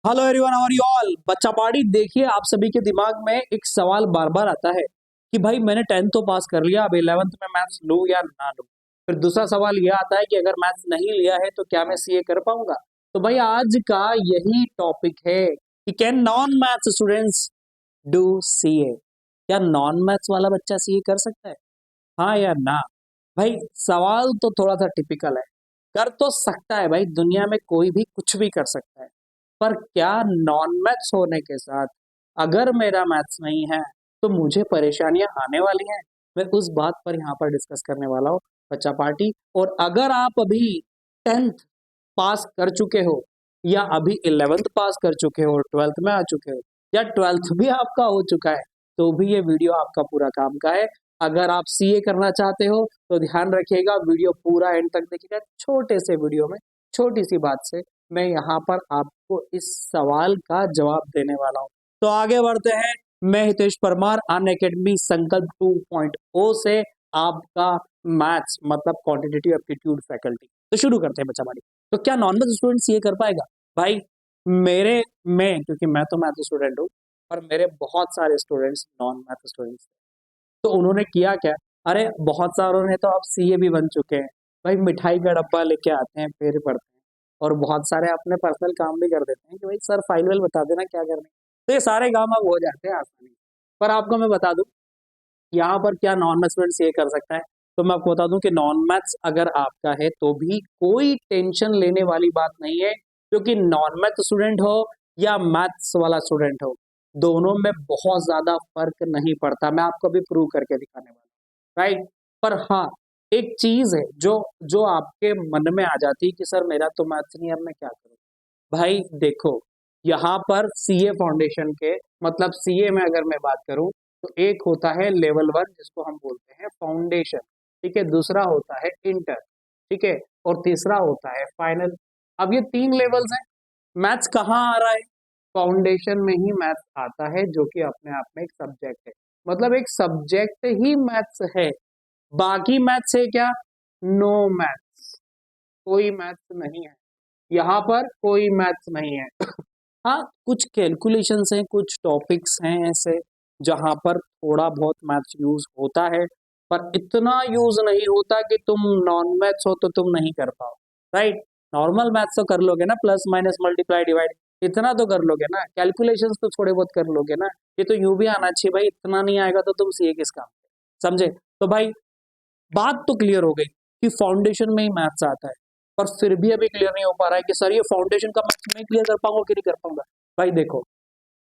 Hello everyone, how are you all. बच्चा party, देखिए आप सभी के दिमाग में एक सवाल बार बार आता है कि भाई मैंने 10th तो पास कर लिया, अब 11th में मैथ्स लूं या ना लूं। फिर दूसरा सवाल यह आता है कि अगर मैथ्स नहीं लिया है तो क्या मैं सीए कर पाऊंगा। तो भाई आज का यही टॉपिक है कि can non maths students do CA. क्या नॉन मैथ्स वाला बच्चा सीए कर सकता है, हाँ या ना। भाई सवाल तो थोड़ा सा टिपिकल है। कर तो सकता है भाई, दुनिया में कोई भी कुछ भी कर सकता है। पर क्या नॉन मैथ्स होने के साथ अगर मेरा मैथ्स नहीं है तो मुझे परेशानियां आने वाली हैं। मैं उस बात पर यहाँ पर डिस्कस करने वाला हूँ बच्चा पार्टी। और अगर आप अभी 10th पास कर चुके हो या अभी 11th पास कर चुके हो, 12th में आ चुके हो या 12th भी आपका हो चुका है, तो भी ये वीडियो आपका पूरा काम का है। अगर आप सीए करना चाहते हो तो ध्यान रखिएगा, वीडियो पूरा एंड तक देखिएगा। छोटे से वीडियो में छोटी सी बात से मैं यहाँ पर आपको इस सवाल का जवाब देने वाला हूँ। तो आगे बढ़ते हैं। मैं हितेश परमार, अन अकेडमी संकल्प 2.0 से आपका मैथ्स मतलब क्वांटिटेटिव एप्टीट्यूड फैकल्टी। तो शुरू करते हैं बच्चा पार्टी। तो क्या नॉन मैथ स्टूडेंट सीए कर पाएगा भाई। मेरे में क्योंकि मैं तो मैथ स्टूडेंट हूँ और मेरे बहुत सारे स्टूडेंट्स नॉन मैथ स्टूडेंट्स, तो उन्होंने किया क्या। अरे बहुत सारों ने तो अब सीए भी बन चुके हैं। भाई मिठाई का डब्बा लेके आते हैं, फिर पढ़ते हैं। और बहुत सारे अपने पर्सनल काम भी कर देते हैं कि भाई सर फाइल वाइल बता देना क्या करना है। तो ये सारे काम अब हो जाते हैं आसानी से। पर आपको मैं बता दूं यहाँ पर क्या नॉन मैथ स्टूडेंट्स ये कर सकता है। तो मैं आपको बता दूं कि नॉन मैथ्स अगर आपका है तो भी कोई टेंशन लेने वाली बात नहीं है, क्योंकि नॉन मैथ स्टूडेंट हो या मैथ्स वाला स्टूडेंट हो, दोनों में बहुत ज्यादा फर्क नहीं पड़ता। मैं आपको अभी प्रूव करके दिखाने वाला हूँ, राइट। पर हाँ, एक चीज है जो जो आपके मन में आ जाती है कि सर मेरा तो मैथ्स नहीं है, अब मैं क्या करूँ। भाई देखो, यहाँ पर सीए फाउंडेशन के मतलब सीए में अगर मैं बात करूं तो एक होता है लेवल 1 जिसको हम बोलते हैं फाउंडेशन, ठीक है। दूसरा होता है इंटर, ठीक है। और तीसरा होता है फाइनल। अब ये 3 लेवल्स हैं। मैथ्स कहाँ आ रहा है, फाउंडेशन में ही मैथ्स आता है, जो कि अपने आप में एक सब्जेक्ट है। मतलब एक सब्जेक्ट ही मैथ्स है। बाकी मैथ्स है क्या, नो मैथ्स, कोई मैथ्स नहीं है। यहाँ पर कोई मैथ्स नहीं है। हाँ, कुछ कैलकुलेशंस हैं, कुछ टॉपिक्स हैं ऐसे जहां पर थोड़ा बहुत मैथ्स यूज होता है, पर इतना यूज नहीं होता कि तुम नॉन मैथ्स हो तो तुम नहीं कर पाओ, राइट। नॉर्मल मैथ्स तो कर लोगे ना, प्लस माइनस मल्टीप्लाई डिवाइड, इतना तो कर लोगे ना। कैलकुलेशंस तो थोड़े बहुत कर लोगे ना। ये तो यूं भी आना चाहिए भाई, इतना नहीं आएगा तो तुम सीए किस काम के? समझे। तो भाई बात तो क्लियर हो गई कि फाउंडेशन में ही मैथ्स आता है। पर फिर भी अभी क्लियर नहीं हो पा रहा है कि सर ये फाउंडेशन का मैथ्स मैं क्लियर कर पाऊंगा कि नहीं कर पाऊंगा। भाई देखो,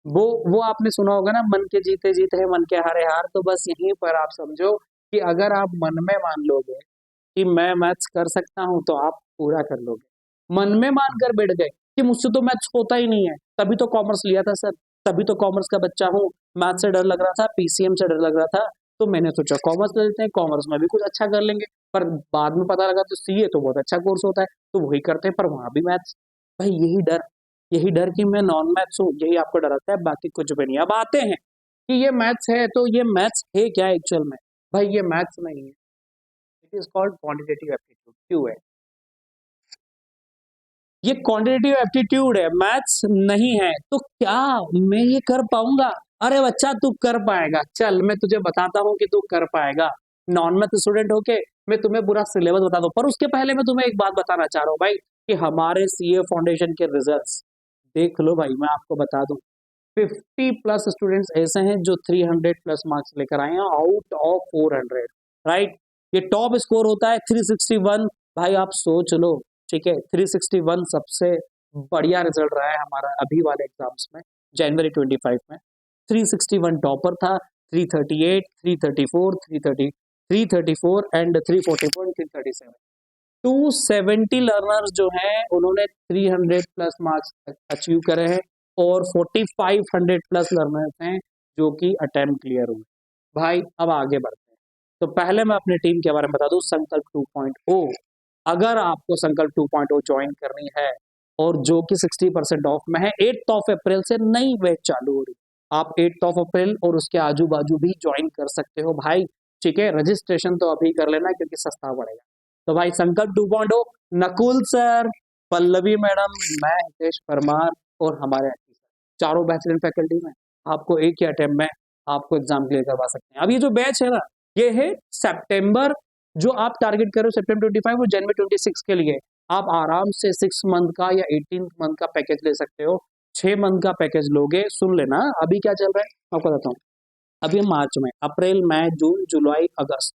वो आपने सुना होगा ना, मन के जीते जीते है मन के हारे हार। तो बस यहीं पर आप समझो कि अगर आप मन में मान लोगे कि मैं मैथ्स कर सकता हूं तो आप पूरा कर लोगे। मन में मान कर बैठ गए कि मुझसे तो मैथ्स होता ही नहीं है, तभी तो कॉमर्स लिया था सर, तभी तो कॉमर्स का बच्चा हूँ। मैथ्स से डर लग रहा था, पीसीएम से डर लग रहा था, तो मैंने सोचा कॉमर्स ले लेते हैं, कॉमर्स में भी कुछ अच्छा कर लेंगे। पर बाद में पता लगा तो सीए तो बहुत अच्छा कोर्स होता है, तो वही करते हैं, पर वहां भी मैथ्स। भाई यही डर कि मैं नॉन मैथ्स हूँ, यही आपको डर आता है, बाकी कुछ भी नहीं। अब आते हैं कि ये मैथ्स है तो ये मैथ्स है क्या एक्चुअल में। भाई ये मैथ्स नहीं है, it is called quantitative aptitude. क्यों है ये क्वांटिटेटिव एप्टीट्यूड है, मैथ्स नहीं है। तो क्या मैं ये कर पाऊंगा। अरे बच्चा तू कर पाएगा, चल मैं तुझे बताता हूँ कि तू कर पाएगा। नॉन मैथ स्टूडेंट होके मैं तुम्हें पूरा सिलेबस बता दूं, पर उसके पहले मैं तुम्हें एक बात बताना चाह रहा हूँ भाई कि हमारे सीए फाउंडेशन के रिजल्ट्स देख लो। भाई मैं आपको बता दूं, 50+ स्टूडेंट्स ऐसे हैं जो 300+ मार्क्स लेकर आए हैं आउट ऑफ 400, राइट। ये टॉप स्कोर होता है 361। भाई आप सोच लो, ठीक है, 361 सबसे बढ़िया रिजल्ट रहा है हमारा अभी वाले एग्जाम्स में, जनवरी 25 में। 361 टॉपर था, 338, 334, 334 एंड 344, 337। 270 लर्नर्स जो हैं उन्होंने 300+ मार्क्स अचीव करे हैं, और 4500+ लर्नर्स हैं जो कि अटेम्प्ट क्लियर हुए। भाई अब आगे बढ़ते हैं। तो पहले मैं अपनी टीम के बारे में बता दूं, संकल्प 2.0। अगर आपको संकल्प 2.0 ज्वाइन करनी है और जो कि 60% ऑफ में है, 8th ऑफ अप्रैल से नई बैच चालू हो रही, आप 8th ऑफ अप्रैल और उसके आजू बाजू भी ज्वाइन कर सकते हो भाई, ठीक है। रजिस्ट्रेशन तो अभी कर लेना क्योंकि सस्ता पड़ेगा। तो भाई संकल्प 2.0, नकुल सर, पल्लवी मैडम, मैं हितेश परमार और हमारे चारों बैचलर फैकल्टी में आपको एक ही अटेम्प्ट में आपको एग्जाम क्लियर करवा सकते हैं। अब ये जो बैच है ना, ये है सितंबर, जो आप टारगेट कर रहे हो सितंबर 25 और जनवरी 26 के लिए, आप आराम से 6 मंथ का या 18 मंथ का पैकेज ले सकते हो। 6 मंथ का पैकेज लोगे, सुन लेना अभी क्या चल रहा है मैं आपको बताता हूँ। अभी मार्च में, अप्रैल, मई, जून, जुलाई, अगस्त,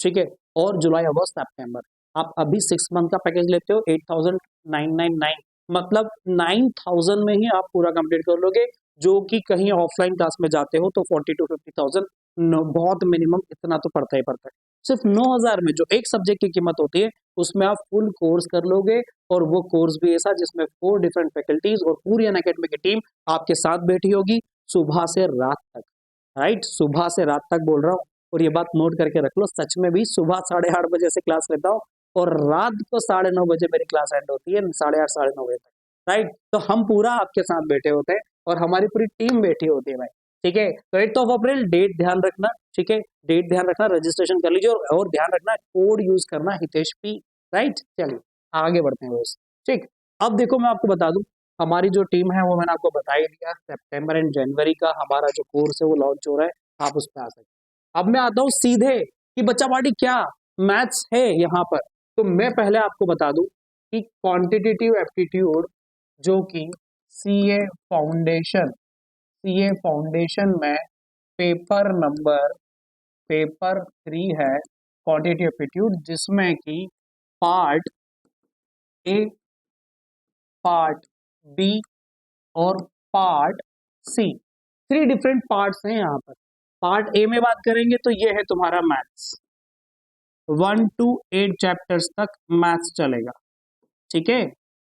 ठीक है, और जुलाई, अगस्त, सितंबर, आप अभी 6 मंथ का पैकेज लेते हो 8,999, मतलब 9,000 में ही आप पूरा कंप्लीट कर लोगे। जो कि कहीं ऑफलाइन क्लास में जाते हो तो 40 to 50,000 बहुत मिनिमम इतना तो पड़ता ही पड़ता है। सिर्फ 9,000 में जो एक सब्जेक्ट की कीमत होती है, उसमें आप फुल कोर्स कर लोगे, और वो कोर्स भी ऐसा जिसमें 4 डिफरेंट फैकल्टीज और पूरी अनअकैडमी की टीम आपके साथ बैठी होगी सुबह से रात तक, राइट, सुबह से रात तक बोल रहा हूँ। और ये बात नोट करके रख लो, सच में भी सुबह 8:30 बजे से क्लास लेता हूँ और रात को 9:30 बजे मेरी क्लास एंड होती है, 8:30 9:30 बजे तक, राइट। तो हम पूरा आपके साथ बैठे होते हैं और हमारी पूरी टीम बैठी होती है भाई, ठीक है। तो 8 अप्रैल डेट ध्यान रखना, ठीक है, डेट ध्यान रखना, रजिस्ट्रेशन कर लीजिए, और ध्यान रखना कोड यूज करना हितेश पी, राइट। चलिए आगे बढ़ते हैं दोस्त, ठीक। अब देखो मैं आपको बता दूं, हमारी जो टीम है वो मैंने आपको बता ही दिया, सितंबर एंड जनवरी का हमारा जो कोर्स है वो लॉन्च हो रहा है, आप उस पर आ सकते हैं। अब मैं आता हूँ सीधे कि बच्चा पार्टी क्या मैथ्स है यहाँ पर। तो मैं पहले आपको बता दूं कि क्वांटिटेटिव एप्टीट्यूड, जो कि सीए फाउंडेशन, सीए फाउंडेशन में पेपर 3 है क्वांटिटेटिव एप्टीट्यूड, जिसमें कि पार्ट ए, पार्ट बी और पार्ट सी, 3 डिफरेंट पार्ट्स हैं यहाँ पर। पार्ट ए में बात करेंगे तो ये है तुम्हारा मैथ्स, 1 to 8 चैप्टर्स तक मैथ्स चलेगा, ठीक है।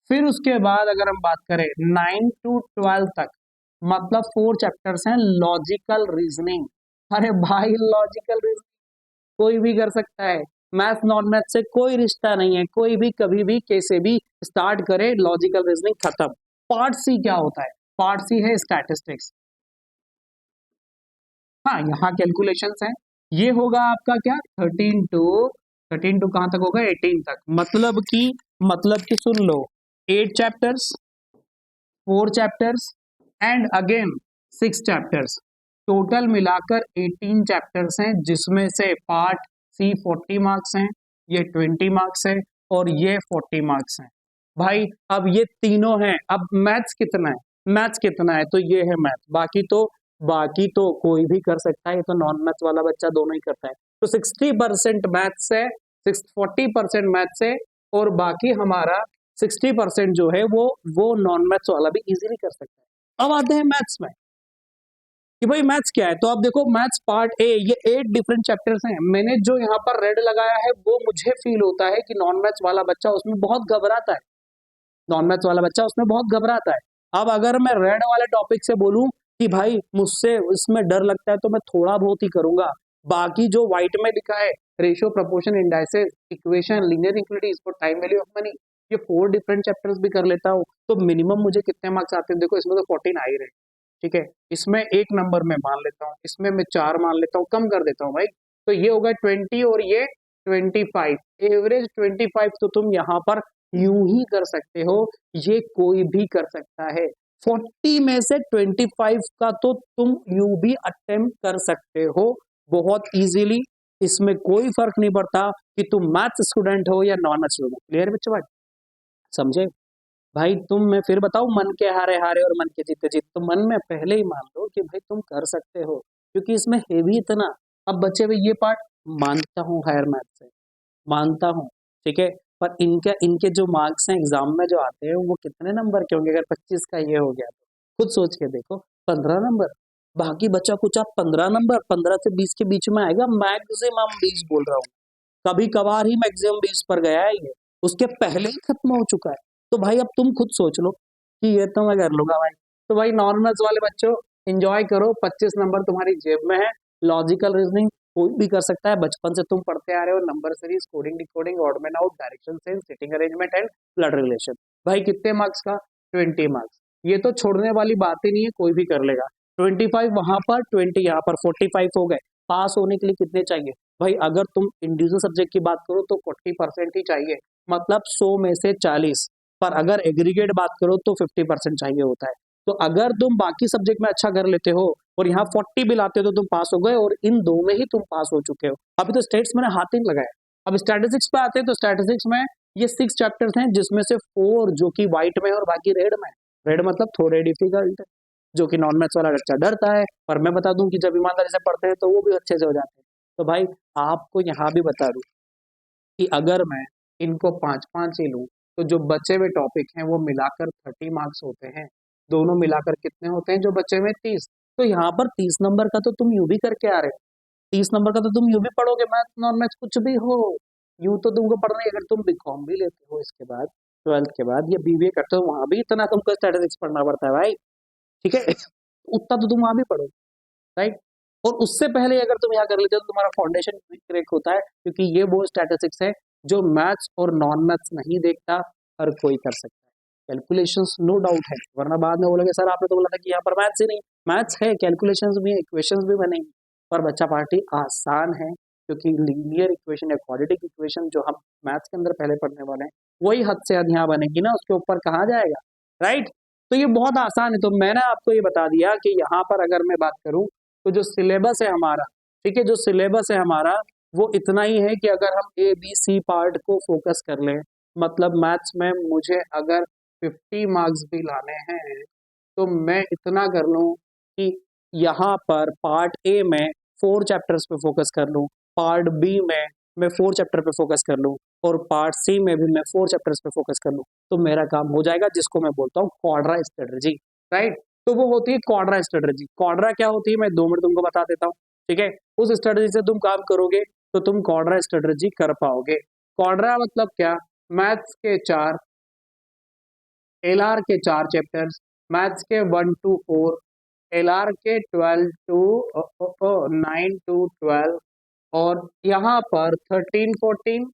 फिर उसके बाद अगर हम बात करें 9 to 12 तक, मतलब 4 चैप्टर्स हैं लॉजिकल रीजनिंग। अरे भाई लॉजिकल रीजनिंग कोई भी कर सकता है, मैथ नॉन मैथ से कोई रिश्ता नहीं है, कोई भी कभी भी कैसे भी स्टार्ट करे, लॉजिकल रीजनिंग खत्म। पार्ट सी क्या होता है? पार्ट सी है स्टैटिस्टिक्स। हाँ, यहाँ कैलकुलेशंस है। ये होगा आपका क्या 13 टू कहाँ तक होगा 18 तक, मतलब कि सुन लो 8 chapters, 4 chapters and again 6 chapters, total मिलाकर 18 चैप्टर्स हैं, जिसमें से पार्ट सी 40 मार्क्स हैं, ये 20 मार्क्स है और ये 40 मार्क्स हैं। भाई अब ये तीनों हैं, अब मैथ्स कितना है, मैथ्स कितना है, तो ये है मैथ, बाकी तो कोई भी कर सकता है, ये तो नॉन मैथ्स वाला बच्चा दोनों ही करता है। तो 60% मैथ्स है, 40% मैथ्स है, और बाकी हमारा 60% जो है वो नॉन मैथ्स वाला भी इजीली कर सकता है। अब आते हैं मैथ्स में कि भाई मैथ्स क्या है। तो अब देखो मैथ्स पार्ट ए, ये 8 डिफरेंट चैप्टर्स हैं। मैंने जो यहाँ पर रेड लगाया है वो मुझे फील होता है कि नॉन मैथ्स वाला बच्चा उसमें बहुत घबराता है, नॉन मैथ्स वाला बच्चा उसमें बहुत घबराता है। अब अगर मैं रेड वाले टॉपिक से बोलूं कि भाई मुझसे इसमें डर लगता है, तो मैं थोड़ा बहुत ही करूंगा, बाकी जो व्हाइट में लिखा है ratio, proportion, indices, equation, linear equities और टाइम वैल्यू ऑफ मनी, ये 4 डिफरेंट चैप्टर्स भी कर लेता हूँ, तो मिनिमम मुझे कितने मार्क्स आते हैं? देखो इसमें तो 14 आ ही रहे, ठीक है। इसमें एक नंबर में मान लेता हूँ, इसमें मैं 4 मान लेता हूँ, कम कर देता हूँ भाई, तो ये होगा 20 और ये 25, एवरेज 25। तो तुम यहाँ पर यूं ही कर सकते हो, ये कोई भी कर सकता है। 40 में से 25 का तो तुम यूं भी अटेम्प्ट कर सकते हो बहुत इजीली, इसमें कोई फर्क नहीं पड़ता कि तुम मैथ्स स्टूडेंट हो या नॉन मैथ्स स्टूडेंट। क्लियर बच्चों, बात समझे भाई? तुम, मैं फिर बताऊं, मन के हारे हारे और मन के जीते जीत, तो मन में पहले ही मान लो कि भाई तुम कर सकते हो, क्योंकि इसमें है भी इतना। अब बचे हुए ये पार्ट मानता हूँ हायर मैथ से, मानता हूँ, ठीक है, पर इनके जो मार्क्स हैं एग्जाम में जो आते हैं वो कितने नंबर के होंगे? अगर 25 का ये हो गया तो खुद सोच के देखो, 15 नंबर। बाकी बचा कुछ आप 15 नंबर, 15 से 20 के बीच में आएगा, मैक्सिमम 20 बोल रहा हूँ, कभी कभार ही मैक्सिमम 20 पर गया है ये, उसके पहले ही खत्म हो चुका है। तो भाई अब तुम खुद सोच लो कि ये तो मैं कर लूंगा भाई। तो भाई नॉन मैथ्स वाले बच्चों एंजॉय करो, 25 नंबर तुम्हारी जेब में है। लॉजिकल रीजनिंग कोई भी कर सकता है, बचपन से तुम पढ़ते आ रहे हो, number series, coding, decoding, odd man out, direction sense, sitting arrangement and blood relation. भाई कितने मार्क्स का? 20 मार्क्स। ये तो छोड़ने वाली बात ही नहीं है, कोई भी कर लेगा। 25 वहां पर, 20 यहाँ पर, 45 हो गए। पास होने के लिए कितने चाहिए भाई? अगर तुम इंडिविजुअल सब्जेक्ट की बात करो तो 40% ही चाहिए, मतलब 100 में से 40। पर अगर एग्रीगेट बात करो तो 50% चाहिए होता है। तो अगर तुम बाकी सब्जेक्ट में अच्छा कर लेते हो और यहाँ 40 भी लाते हो तो तुम पास हो गए, और इन दो में ही तुम पास हो चुके हो। अभी तो स्टेट्स मैंने हाथ ही नहीं लगाया। अब स्टैटिस्टिक्स पे आते हैं तो स्टैटिस्टिक्स में ये 6 चैप्टर्स हैं, जिसमें से 4 जो कि व्हाइट में और बाकी रेड में। रेड मतलब थोड़े डिफिकल्ट, जो कि नॉन मैथ्स वाला बच्चा डरता है, पर मैं बता दूं कि जब ईमानदारी से पढ़ते हैं तो वो भी अच्छे से हो जाते हैं। तो भाई आपको यहाँ भी बता दूं कि अगर मैं इनको 5-5 ही लूं तो जो बचे हुए टॉपिक हैं वो मिलाकर 30 मार्क्स होते हैं। दोनों मिलाकर कितने होते हैं जो बचे हुए? 30। तो यहाँ पर 30 नंबर का तो तुम यूं भी करके आ रहे हो, 30 नंबर का तो तुम यूं भी पढ़ोगे, मैथ नॉन मैथ कुछ भी हो, यूं तो तुमको पढ़ना है। अगर तुम बीकॉम भी लेते हो इसके बाद, 12th के बाद, या बीबीए करते हो, वहां भी इतना तुमको स्टैटिस्टिक्स पढ़ना पड़ता है भाई, ठीक है। उतना तो तुम वहां भी पढ़ो, राइट। और उससे पहले अगर तुम यहाँ कर लेते हो तो तुम्हारा फाउंडेशन क्रेक होता है, क्योंकि ये वो स्टैटिस्टिक्स है जो मैथ्स और नॉन मैथ्स नहीं देखता, हर कोई कर सकता है। कैलकुलेशंस नो डाउट है, वरना बाद में बोलोगे सर आपने तो बोला था कि यहाँ पर मैथ्स ही नहीं। मैथ्स है, कैलकुलेशंस भी है, इक्वेशंस भी बनेंगी, पर बच्चा पार्टी आसान है, क्योंकि लीनियर इक्वेशन या क्वाड्रेटिक इक्वेशन जो हम मैथ्स के अंदर पहले पढ़ने वाले हैं वही हद से हद यहाँ बनेगी ना, उसके ऊपर कहाँ जाएगा, राइट। तो ये बहुत आसान है। तो मैंने आपको ये बता दिया कि यहाँ पर अगर मैं बात करूँ तो जो सिलेबस है हमारा, ठीक है, जो सिलेबस है हमारा वो इतना ही है कि अगर हम ए बी सी पार्ट को फोकस कर लें, मतलब मैथ्स में मुझे अगर 50 मार्क्स भी लाने हैं तो मैं इतना कर लूँ कि यहाँ पर पार्ट ए में 4 चैप्टर्स पे फोकस कर लूँ, पार्ट बी में मैं 4 चैप्टर पे फोकस कर लूँ, और पार्ट सी में भी मैं 4 चैप्टर्स पे फोकस कर लूँ, तो मेरा काम हो जाएगा, जिसको मैं बोलता हूँ क्वाड्रा स्ट्रेटजी, राइट। तो वो होती है क्वाड्रा स्ट्रेटजी। क्वाड्रा क्या होती है मैं 2 मिनट तुमको बता देता हूँ, ठीक है। उस स्ट्रेटजी से तुम काम करोगे तो तुम क्वाड्रा स्ट्रेटजी कर पाओगे। क्वाड्रा मतलब क्या? मैथ्स के 4, एलआर के 4 चैप्टर्स, मैथ्स के 1 to 4, एलआर के 12 to 9 to 12, और यहाँ पर 13 14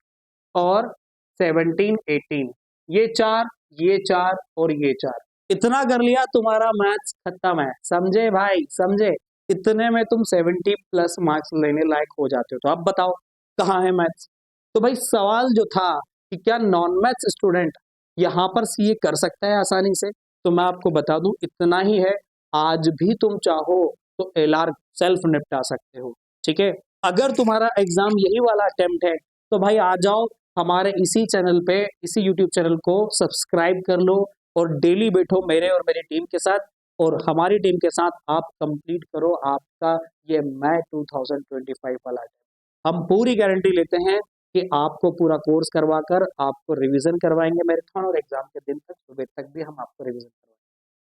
और 17 18, ये 4, ये 4 और ये 4। इतना कर लिया तुम्हारा मैथ्स खत्म है, समझे भाई, समझे। इतने में तुम 70 प्लस मार्क्स लेने लायक हो जाते हो। तो अब बताओ कहाँ है मैथ्स? तो भाई सवाल जो था कि क्या नॉन मैथ्स स्टूडेंट यहाँ पर सीए कर सकता है आसानी से, तो मैं आपको बता दूं इतना ही है। आज भी तुम चाहो तो एलआर सेल्फ निपटा सकते हो, ठीक है। अगर तुम्हारा एग्जाम यही वाला अटेम्प्ट है तो भाई आ जाओ हमारे इसी चैनल पे, इसी यूट्यूब चैनल को सब्सक्राइब कर लो, और डेली बैठो मेरे और मेरी टीम के साथ, और हमारी टीम के साथ आप कंप्लीट करो आपका ये मई 2025 वाला अटेम्प्ट। हम पूरी गारंटी लेते हैं कि आपको पूरा कोर्स करवाकर आपको रिवीजन करवाएंगे मैराथन, और एग्जाम के दिन तक सुबह तक भी हम आपको रिवीजन करवाएंगे।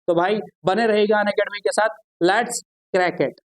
तो भाई बने रहेगा अनअकैडमी के साथ, लेट्स क्रैक इट।